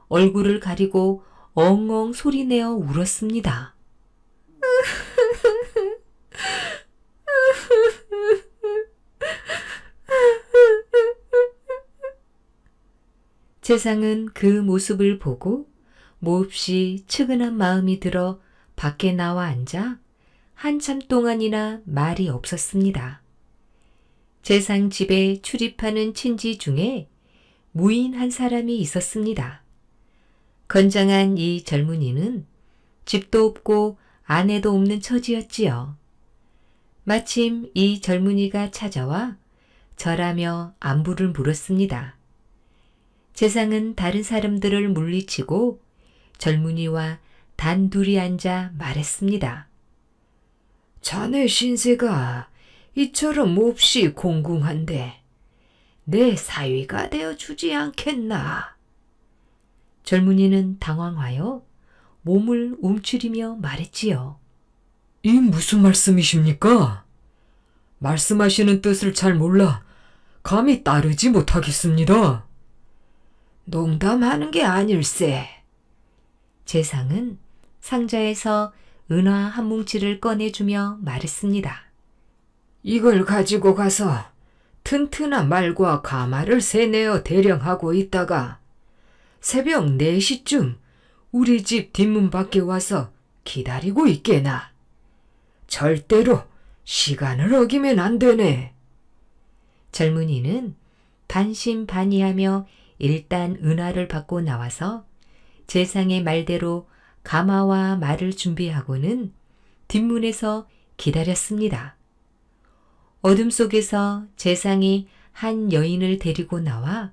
얼굴을 가리고 엉엉 소리내어 울었습니다. 재상은 그 모습을 보고 몹시 측은한 마음이 들어 밖에 나와 앉아 한참 동안이나 말이 없었습니다. 재상 집에 출입하는 친지 중에 무인 한 사람이 있었습니다. 건장한 이 젊은이는 집도 없고 아내도 없는 처지였지요. 마침 이 젊은이가 찾아와 절하며 안부를 물었습니다. 재상은 다른 사람들을 물리치고 젊은이와 단둘이 앉아 말했습니다. 자네 신세가 이처럼 몹시 공궁한데 내 사위가 되어주지 않겠나? 젊은이는 당황하여 몸을 움츠리며 말했지요. 이 무슨 말씀이십니까? 말씀하시는 뜻을 잘 몰라 감히 따르지 못하겠습니다. 농담하는 게 아닐세. 재상은 상자에서 은화 한 뭉치를 꺼내주며 말했습니다. 이걸 가지고 가서 튼튼한 말과 가마를 새내어 대령하고 있다가 새벽 4시쯤 우리 집 뒷문 밖에 와서 기다리고 있게나. 절대로 시간을 어기면 안 되네. 젊은이는 반신반의하며 일단 은화를 받고 나와서 재상의 말대로 가마와 말을 준비하고는 뒷문에서 기다렸습니다. 어둠 속에서 재상이 한 여인을 데리고 나와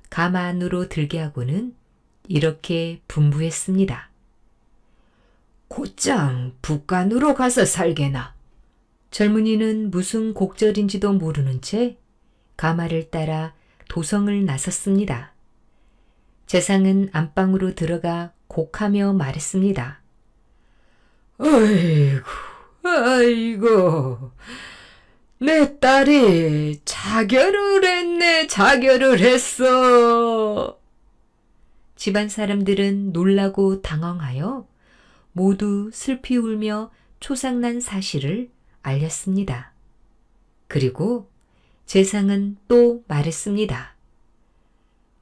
가마 안으로 들게 하고는 이렇게 분부했습니다. 곧장 북간으로 가서 살게나. 젊은이는 무슨 곡절인지도 모르는 채 가마를 따라 도성을 나섰습니다. 재상은 안방으로 들어가 곡하며 말했습니다. 아이고, 아이고, 내 딸이 자결을 했네, 자결을 했어. 집안 사람들은 놀라고 당황하여 모두 슬피 울며 초상난 사실을 알렸습니다. 그리고 재상은 또 말했습니다.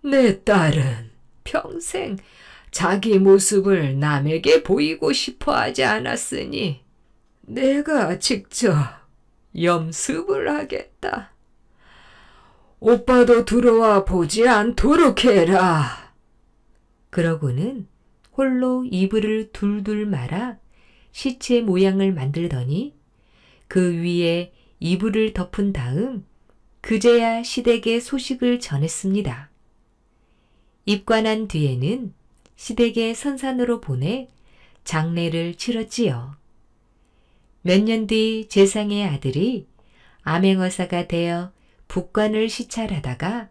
내 딸은 평생 자기 모습을 남에게 보이고 싶어 하지 않았으니 내가 직접 염습을 하겠다. 오빠도 들어와 보지 않도록 해라. 그러고는 홀로 이불을 둘둘 말아 시체 모양을 만들더니 그 위에 이불을 덮은 다음 그제야 시댁에 소식을 전했습니다. 입관한 뒤에는 시댁에 선산으로 보내 장례를 치렀지요. 몇 년 뒤 재상의 아들이 암행어사가 되어 북관을 시찰하다가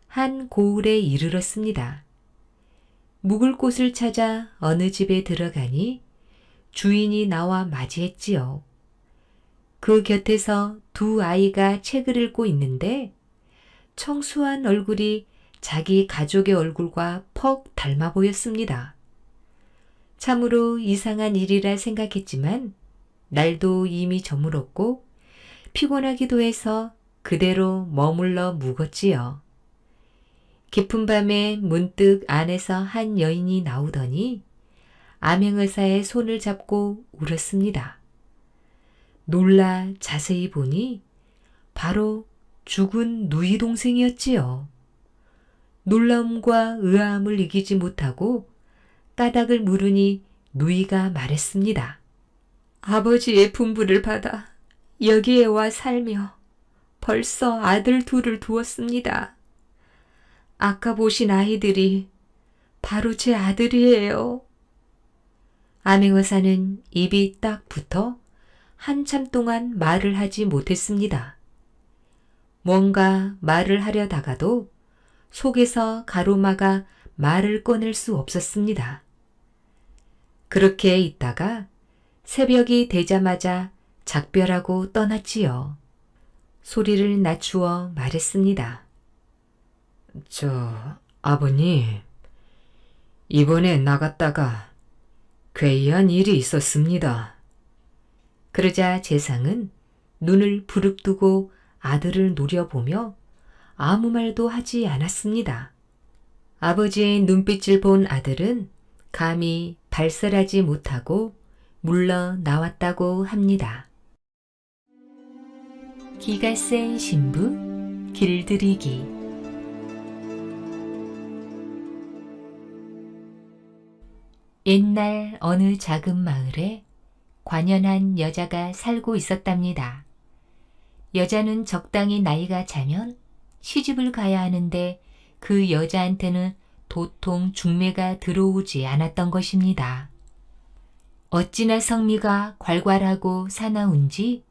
한 고을에 이르렀습니다. 묵을 곳을 찾아 어느 집에 들어가니 주인이 나와 맞이했지요. 그 곁에서 두 아이가 책을 읽고 있는데 청수한 얼굴이 자기 가족의 얼굴과 퍽 닮아 보였습니다. 참으로 이상한 일이라 생각했지만 날도 이미 저물었고 피곤하기도 해서 그대로 머물러 묵었지요. 깊은 밤에 문득 안에서 한 여인이 나오더니 암행의사의 손을 잡고 울었습니다. 놀라 자세히 보니 바로 죽은 누이 동생이었지요. 놀라움과 의아함을 이기지 못하고 까닭을 물으니 누이가 말했습니다. 아버지의 분부를 받아 여기에 와 살며 벌써 아들 둘을 두었습니다. 아까 보신 아이들이 바로 제 아들이에요. 암행어사는 입이 딱 붙어 한참 동안 말을 하지 못했습니다. 뭔가 말을 하려다가도 속에서 가로막아 말을 꺼낼 수 없었습니다. 그렇게 있다가 새벽이 되자마자 작별하고 떠났지요. 소리를 낮추어 말했습니다. 아버님, 이번에 나갔다가 괴이한 일이 있었습니다. 그러자 재상은 눈을 부릅뜨고 아들을 노려보며 아무 말도 하지 않았습니다. 아버지의 눈빛을 본 아들은 감히 발설하지 못하고 물러 나왔다고 합니다. 기가 센 신부 길들이기. 옛날 어느 작은 마을에 관연한 여자가 살고 있었답니다. 여자는 적당히 나이가 차면 시집을 가야 하는데 그 여자한테는 도통 중매가 들어오지 않았던 것입니다. 어찌나 성미가 괄괄하고 사나운지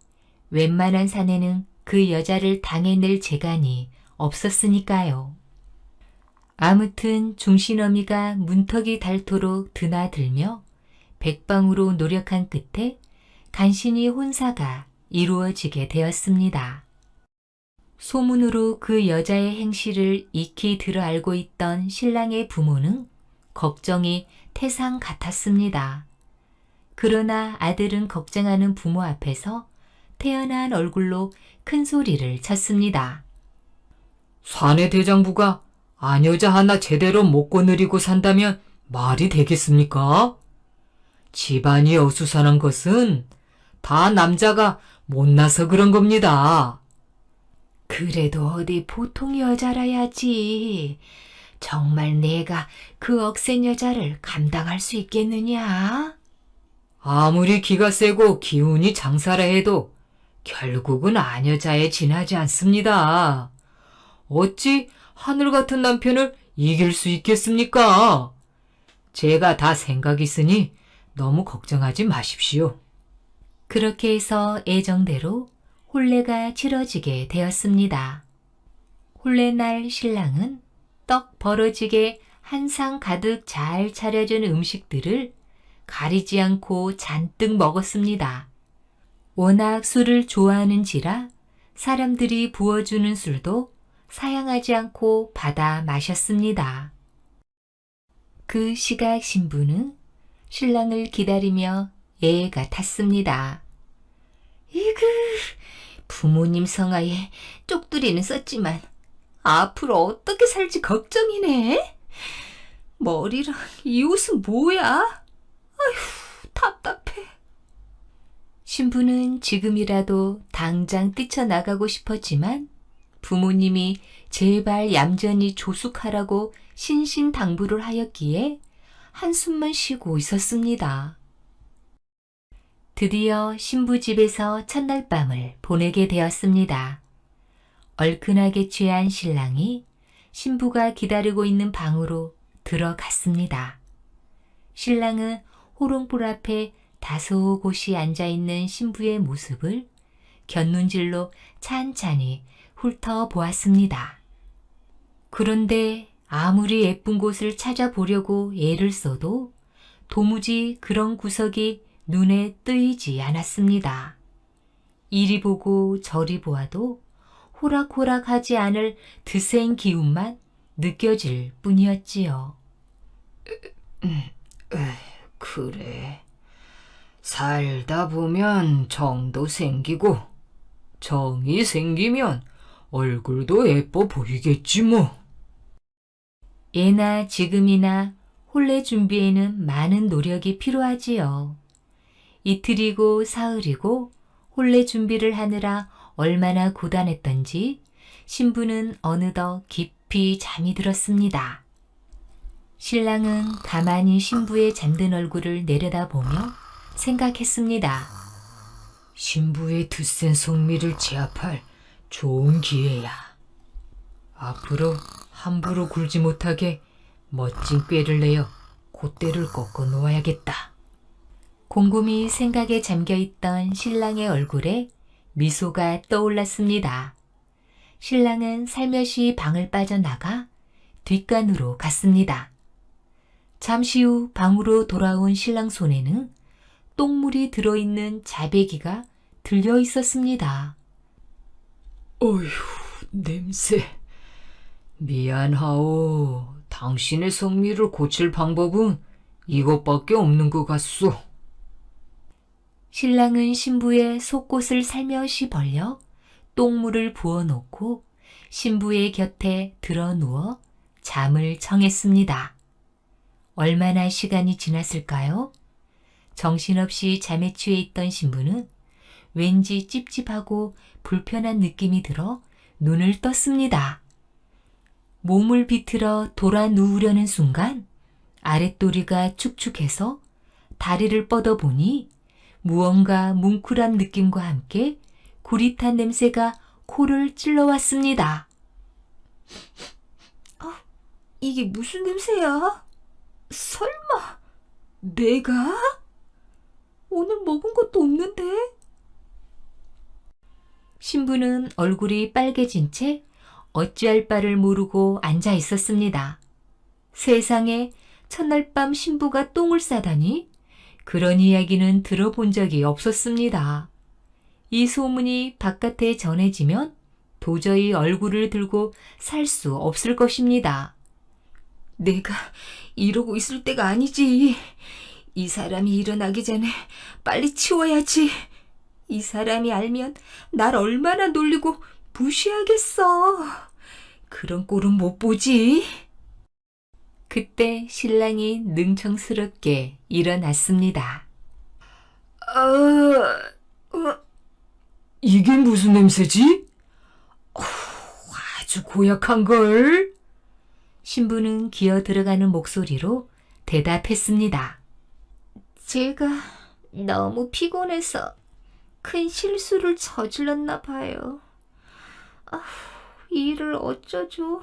웬만한 사내는 그 여자를 당해낼 재간이 없었으니까요. 아무튼 중신어미가 문턱이 닳도록 드나들며 백방으로 노력한 끝에 간신히 혼사가 이루어지게 되었습니다. 소문으로 그 여자의 행실을 익히 들어 알고 있던 신랑의 부모는 걱정이 태산 같았습니다. 그러나 아들은 걱정하는 부모 앞에서 태연한 얼굴로 큰 소리를 쳤습니다. 사내 대장부가 아녀자 하나 제대로 못 거느리고 산다면 말이 되겠습니까? 집안이 어수선한 것은 다 남자가 못나서 그런 겁니다. 그래도 어디 보통 여자라야지. 정말 내가 그 억센 여자를 감당할 수 있겠느냐? 아무리 기가 세고 기운이 장사라 해도 결국은 아녀자에 지나지 않습니다. 어찌 하늘 같은 남편을 이길 수 있겠습니까? 제가 다 생각 있으니 너무 걱정하지 마십시오. 그렇게 해서 애정대로 혼례가 치러지게 되었습니다. 혼례날 신랑은 떡 벌어지게 한 상 가득 잘 차려준 음식들을 가리지 않고 잔뜩 먹었습니다. 워낙 술을 좋아하는지라 사람들이 부어주는 술도 사양하지 않고 받아 마셨습니다. 그 시각 신부는 신랑을 기다리며 예가 탔습니다. 이그, 부모님 성하에 쪽두리는 썼지만 앞으로 어떻게 살지 걱정이네. 머리랑 이 옷은 뭐야? 아휴, 답답해. 신부는 지금이라도 당장 뛰쳐나가고 싶었지만 부모님이 제발 얌전히 조숙하라고 신신당부를 하였기에 한숨만 쉬고 있었습니다. 드디어 신부 집에서 첫날 밤을 보내게 되었습니다. 얼큰하게 취한 신랑이 신부가 기다리고 있는 방으로 들어갔습니다. 신랑은 호롱불 앞에 다소곳이 앉아있는 신부의 모습을 곁눈질로 찬찬히 훑어보았습니다. 그런데 아무리 예쁜 곳을 찾아보려고 애를 써도 도무지 그런 구석이 눈에 뜨이지 않았습니다. 이리 보고 저리 보아도 호락호락하지 않을 드센 기운만 느껴질 뿐이었지요. 그래. 살다 보면 정도 생기고 정이 생기면 얼굴도 예뻐 보이겠지 뭐. 예나 지금이나 혼례 준비에는 많은 노력이 필요하지요. 이틀이고 사흘이고 혼례 준비를 하느라 얼마나 고단했던지 신부는 어느덧 깊이 잠이 들었습니다. 신랑은 가만히 신부의 잠든 얼굴을 내려다보며 생각했습니다. 신부의 드센 성미를 제압할 좋은 기회야. 앞으로 함부로 굴지 못하게 멋진 꾀를 내어 콧대를 꺾어 놓아야겠다. 곰곰이 생각에 잠겨있던 신랑의 얼굴에 미소가 떠올랐습니다. 신랑은 살며시 방을 빠져나가 뒷간으로 갔습니다. 잠시 후 방으로 돌아온 신랑 손에는 똥물이 들어있는 자배기가 들려 있었습니다. 어휴, 냄새. 미안하오. 당신의 성미를 고칠 방법은 이것밖에 없는 것 같소. 신랑은 신부의 속옷을 살며시 벌려 똥물을 부어놓고 신부의 곁에 드러누워 잠을 청했습니다. 얼마나 시간이 지났을까요? 정신없이 잠에 취해 있던 신부는 왠지 찝찝하고 불편한 느낌이 들어 눈을 떴습니다. 몸을 비틀어 돌아 누우려는 순간 아랫도리가 축축해서 다리를 뻗어보니 무언가 뭉클한 느낌과 함께 구릿한 냄새가 코를 찔러왔습니다. 이게 무슨 냄새야? 설마 내가? 오늘 먹은 것도 없는데? 신부는 얼굴이 빨개진 채 어찌할 바를 모르고 앉아 있었습니다. 세상에 첫날 밤 신부가 똥을 싸다니 그런 이야기는 들어본 적이 없었습니다. 이 소문이 바깥에 전해지면 도저히 얼굴을 들고 살 수 없을 것입니다. 내가 이러고 있을 때가 아니지. 이 사람이 일어나기 전에 빨리 치워야지. 이 사람이 알면 날 얼마나 놀리고 무시하겠어. 그런 꼴은 못 보지. 그때 신랑이 능청스럽게 일어났습니다. 이게 무슨 냄새지? 아주 고약한걸? 신부는 기어 들어가는 목소리로 대답했습니다. 제가 너무 피곤해서 큰 실수를 저질렀나 봐요. 이 일을 어쩌죠?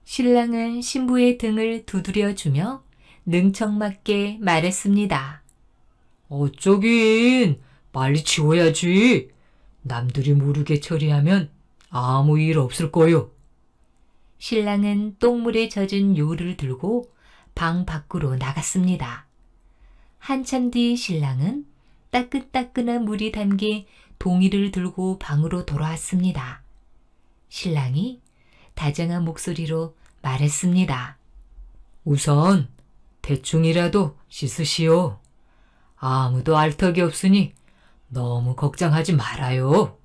신랑은 신부의 등을 두드려주며 능청맞게 말했습니다. 어쩌긴 빨리 치워야지. 남들이 모르게 처리하면 아무 일 없을 거요. 신랑은 똥물에 젖은 요를 들고 방 밖으로 나갔습니다. 한참 뒤 신랑은 따끈따끈한 물이 담긴 동이를 들고 방으로 돌아왔습니다. 신랑이 다정한 목소리로 말했습니다. 우선 대충이라도 씻으시오. 아무도 알 턱이 없으니 너무 걱정하지 말아요.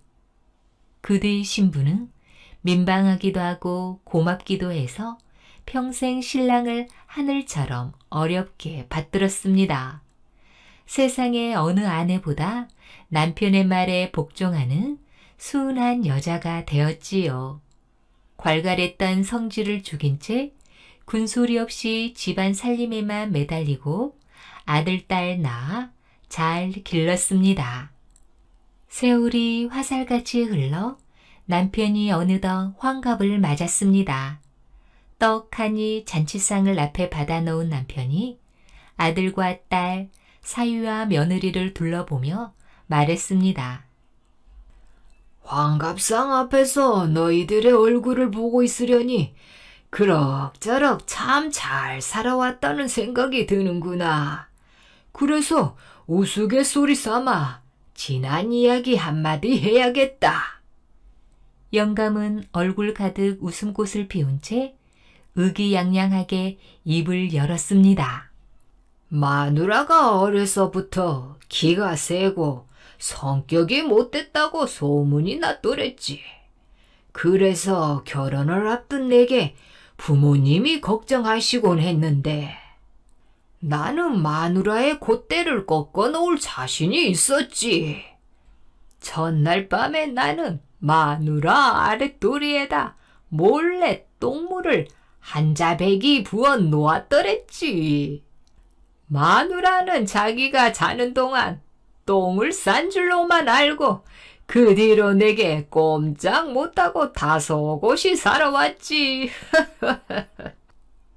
그 뒤 신부는 민망하기도 하고 고맙기도 해서 평생 신랑을 하늘처럼 어렵게 받들었습니다. 세상의 어느 아내보다 남편의 말에 복종하는 순한 여자가 되었지요. 괄괄했던 성질을 죽인 채 군소리 없이 집안 살림에만 매달리고 아들, 딸 낳아 잘 길렀습니다. 세월이 화살같이 흘러 남편이 어느덧 환갑을 맞았습니다. 떡하니 잔치상을 앞에 받아놓은 남편이 아들과 딸, 사위와 며느리를 둘러보며 말했습니다. 환갑상 앞에서 너희들의 얼굴을 보고 있으려니 그럭저럭 참 잘 살아왔다는 생각이 드는구나. 그래서 우스갯소리 삼아 지난 이야기 한마디 해야겠다. 영감은 얼굴 가득 웃음꽃을 피운 채 의기양양하게 입을 열었습니다. 마누라가 어려서부터 기가 세고 성격이 못됐다고 소문이 났더랬지. 그래서 결혼을 앞둔 내게 부모님이 걱정하시곤 했는데 나는 마누라의 콧대를 꺾어 놓을 자신이 있었지. 전날 밤에 나는 마누라 아랫도리에다 몰래 똥물을 한 자백이 부어 놓았더랬지. 마누라는 자기가 자는 동안 똥을 싼 줄로만 알고 그 뒤로 내게 꼼짝 못하고 다소곳이 살아왔지.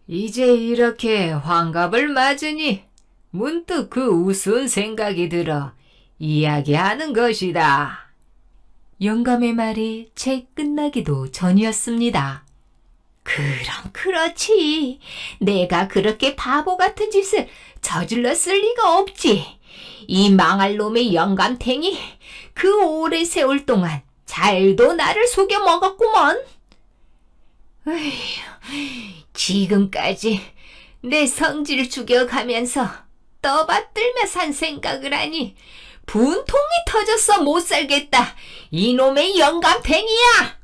이제 이렇게 환갑을 맞으니 문득 그 우스운 생각이 들어 이야기하는 것이다. 영감의 말이 채 끝나기도 전이었습니다. 그럼 그렇지. 내가 그렇게 바보 같은 짓을 저질렀을 리가 없지. 이 망할 놈의 영감탱이 그 오래 세월 동안 잘도 나를 속여 먹었구먼. 에휴, 지금까지 내 성질 죽여가면서 떠받들며 산 생각을 하니 분통이 터져서 못 살겠다. 이놈의 영감탱이야!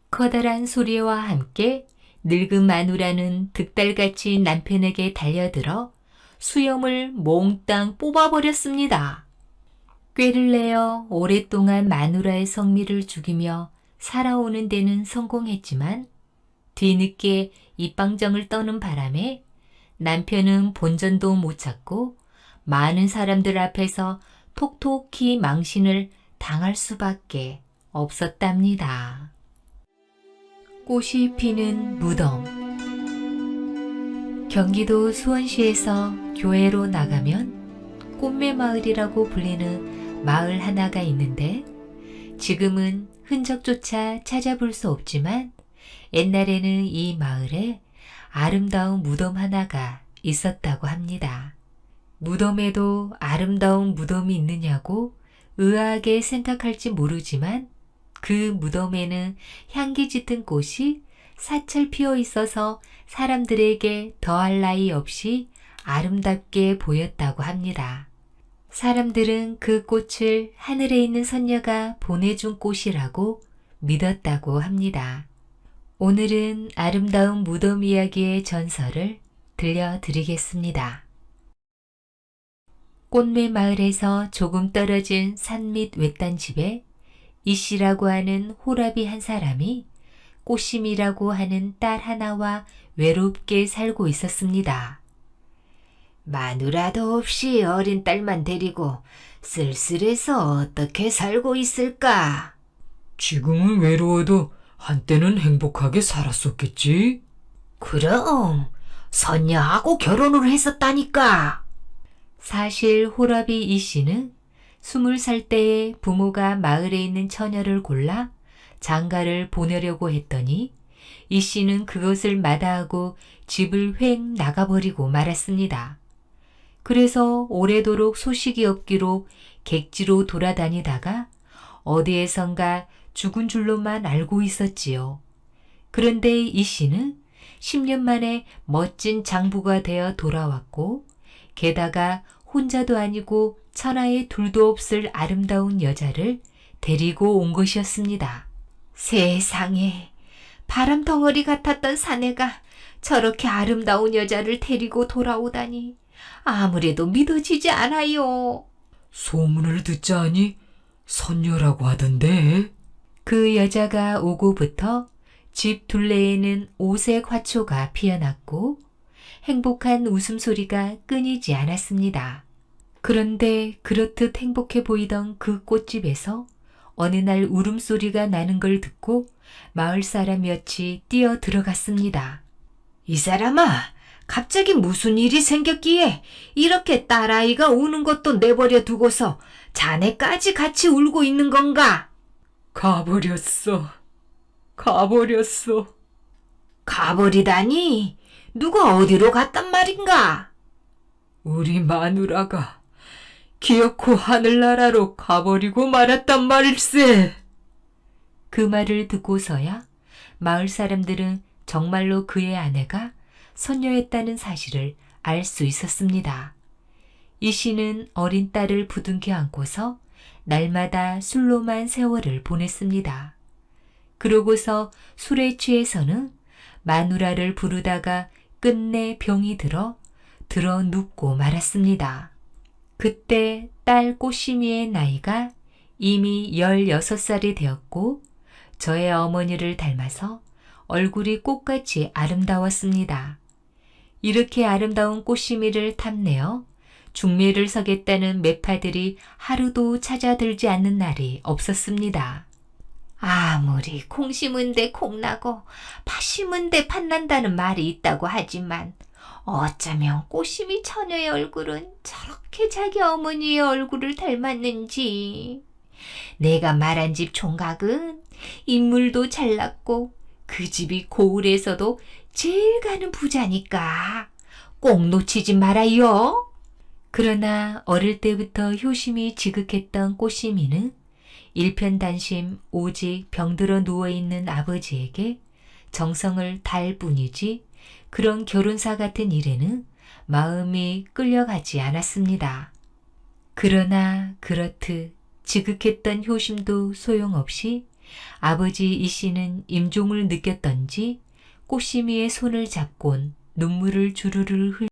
커다란 소리와 함께 늙은 마누라는 득달같이 남편에게 달려들어 수염을 몽땅 뽑아버렸습니다. 꾀를 내어 오랫동안 마누라의 성미를 죽이며 살아오는 데는 성공했지만 뒤늦게 입방정을 떠는 바람에 남편은 본전도 못 찾고 많은 사람들 앞에서 톡톡히 망신을 당할 수밖에 없었답니다. 꽃이 피는 무덤. 경기도 수원시에서 교회로 나가면 꽃매마을이라고 불리는 마을 하나가 있는데 지금은 흔적조차 찾아볼 수 없지만 옛날에는 이 마을에 아름다운 무덤 하나가 있었다고 합니다. 무덤에도 아름다운 무덤이 있느냐고 의아하게 생각할지 모르지만 그 무덤에는 향기 짙은 꽃이 사철 피어 있어서 사람들에게 더할 나위 없이 아름답게 보였다고 합니다. 사람들은 그 꽃을 하늘에 있는 선녀가 보내준 꽃이라고 믿었다고 합니다. 오늘은 아름다운 무덤 이야기의 전설을 들려드리겠습니다. 꽃매 마을에서 조금 떨어진 산 밑 외딴 집에 이씨라고 하는 호랍이 한 사람이 꽃심이라고 하는 딸 하나와 외롭게 살고 있었습니다. 마누라도 없이 어린 딸만 데리고 쓸쓸해서 어떻게 살고 있을까? 지금은 외로워도 한때는 행복하게 살았었겠지? 그럼 선녀하고 결혼을 했었다니까. 사실 호랍이 이씨는 20살 때에 부모가 마을에 있는 처녀를 골라 장가를 보내려고 했더니 이씨는 그것을 마다하고 집을 획 나가버리고 말았습니다. 그래서 오래도록 소식이 없기로 객지로 돌아다니다가 어디에선가 죽은 줄로만 알고 있었지요. 그런데 이씨는 10년 만에 멋진 장부가 되어 돌아왔고 게다가 혼자도 아니고 천하에 둘도 없을 아름다운 여자를 데리고 온 것이었습니다. 세상에, 바람덩어리 같았던 사내가 저렇게 아름다운 여자를 데리고 돌아오다니 아무래도 믿어지지 않아요. 소문을 듣자니 선녀라고 하던데. 그 여자가 오고부터 집 둘레에는 오색 화초가 피어났고 행복한 웃음소리가 끊이지 않았습니다. 그런데 그렇듯 행복해 보이던 그 꽃집에서 어느 날 울음소리가 나는 걸 듣고 마을 사람 몇이 뛰어 들어갔습니다. 이 사람아, 갑자기 무슨 일이 생겼기에 이렇게 딸아이가 우는 것도 내버려 두고서 자네까지 같이 울고 있는 건가? 가버렸어. 가버렸어. 가버리다니? 누가 어디로 갔단 말인가? 우리 마누라가 기어코 하늘나라로 가버리고 말았단 말일세. 그 말을 듣고서야 마을 사람들은 정말로 그의 아내가 선녀였다는 사실을 알 수 있었습니다. 이 씨는 어린 딸을 부둥켜 안고서 날마다 술로만 세월을 보냈습니다. 그러고서 술에 취해서는 마누라를 부르다가 끝내 병이 들어 눕고 말았습니다. 그때 딸 꽃심이의 나이가 이미 16살이 되었고 저의 어머니를 닮아서 얼굴이 꽃같이 아름다웠습니다. 이렇게 아름다운 꽃심이를 탐내어 중매를 서겠다는 매파들이 하루도 찾아들지 않는 날이 없었습니다. 아무리 콩 심은 데 콩 나고 팥 심은 데 팥 난다는 말이 있다고 하지만 어쩌면 꽃심이 처녀의 얼굴은 저렇게 자기 어머니의 얼굴을 닮았는지. 내가 말한 집 총각은 인물도 잘났고 그 집이 고을에서도 제일 가는 부자니까 꼭 놓치지 말아요. 그러나 어릴 때부터 효심이 지극했던 꽃심이는 일편단심 오직 병들어 누워있는 아버지에게 정성을 다할 뿐이지 그런 결혼사 같은 일에는 마음이 끌려가지 않았습니다. 그러나 그렇듯 지극했던 효심도 소용없이 아버지 이씨는 임종을 느꼈던지 꽃심이의 손을 잡곤 눈물을 주르르 흘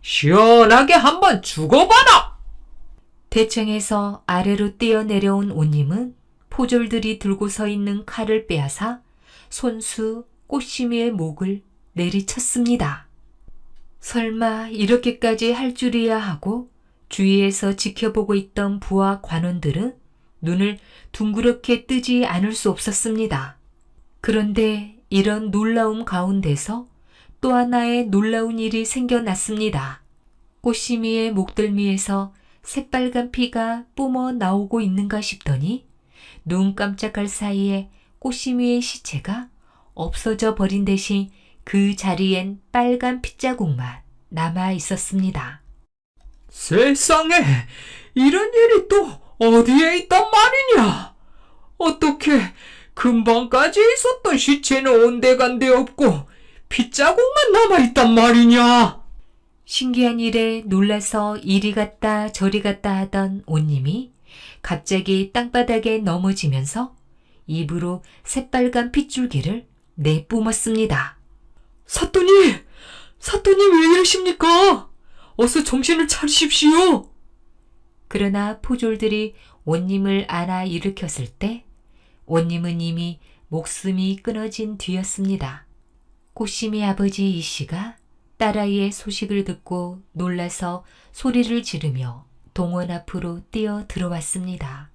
시원하게 한번 죽어봐라! 대청에서 아래로 뛰어내려온 온님은 포졸들이 들고 서 있는 칼을 빼앗아 손수 꽃심이의 목을 내리쳤습니다. 설마 이렇게까지 할 줄이야 하고 주위에서 지켜보고 있던 부하 관원들은 눈을 둥그렇게 뜨지 않을 수 없었습니다. 그런데 이런 놀라움 가운데서 또 하나의 놀라운 일이 생겨났습니다. 꽃심이의 목덜미에서 새빨간 피가 뿜어 나오고 있는가 싶더니 눈 깜짝할 사이에 꽃심이의 시체가 없어져 버린 대신 그 자리엔 빨간 핏자국만 남아 있었습니다. 세상에, 이런 일이 또 어디에 있단 말이냐? 어떻게 금방까지 있었던 시체는 온데간데 없고 핏자국만 남아있단 말이냐? 신기한 일에 놀라서 이리 갔다 저리 갔다 하던 온님이 갑자기 땅바닥에 넘어지면서 입으로 새빨간 핏줄기를 내뿜었습니다. 사또님! 사또님 왜 이러십니까? 어서 정신을 차리십시오! 그러나 포졸들이 온님을 안아 일으켰을 때 온님은 이미 목숨이 끊어진 뒤였습니다. 꽃심이 아버지 이씨가 딸아이의 소식을 듣고 놀라서 소리를 지르며 동원 앞으로 뛰어 들어왔습니다.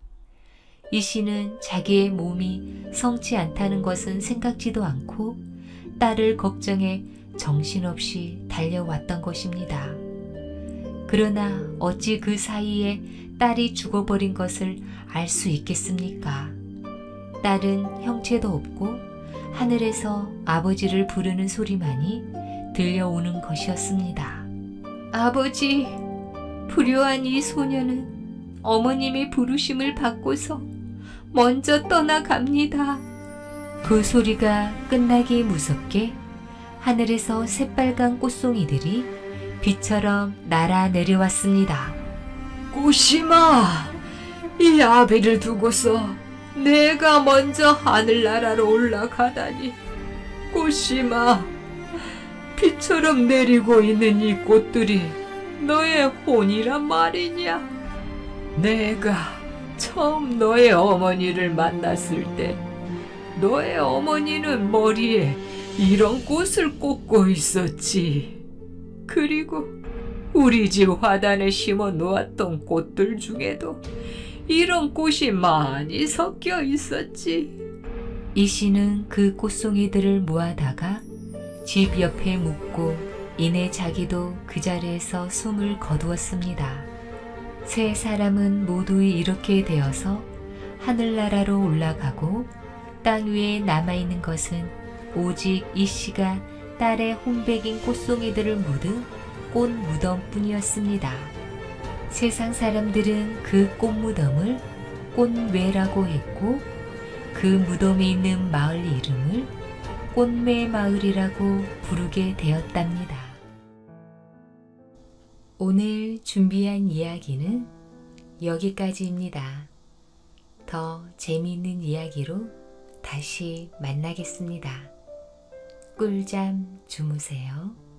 이씨는 자기의 몸이 성치 않다는 것은 생각지도 않고 딸을 걱정해 정신없이 달려왔던 것입니다. 그러나 어찌 그 사이에 딸이 죽어버린 것을 알 수 있겠습니까? 딸은 형체도 없고 하늘에서 아버지를 부르는 소리만이 들려오는 것이었습니다. 아버지, 불효한 이 소녀는 어머님의 부르심을 받고서 먼저 떠나갑니다. 그 소리가 끝나기 무섭게 하늘에서 새빨간 꽃송이들이 비처럼 날아 내려왔습니다. 꽃심아, 이 아비를 두고서 내가 먼저 하늘나라로 올라가다니. 꽃심아, 비처럼 내리고 있는 이 꽃들이 너의 혼이란 말이냐? 내가 처음 너의 어머니를 만났을 때 너의 어머니는 머리에 이런 꽃을 꽂고 있었지. 그리고 우리 집 화단에 심어 놓았던 꽃들 중에도 이런 꽃이 많이 섞여 있었지. 이씨는 그 꽃송이들을 모아다가 집 옆에 묻고 이내 자기도 그 자리에서 숨을 거두었습니다. 세 사람은 모두 이렇게 되어서 하늘나라로 올라가고 땅 위에 남아있는 것은 오직 이씨가 딸의 혼백인 꽃송이들을 묻은 꽃 무덤뿐이었습니다. 세상 사람들은 그 꽃무덤을 꽃매라고 했고 그 무덤에 있는 마을 이름을 꽃매 마을이라고 부르게 되었답니다. 오늘 준비한 이야기는 여기까지입니다. 더 재미있는 이야기로 다시 만나겠습니다. 꿀잠 주무세요.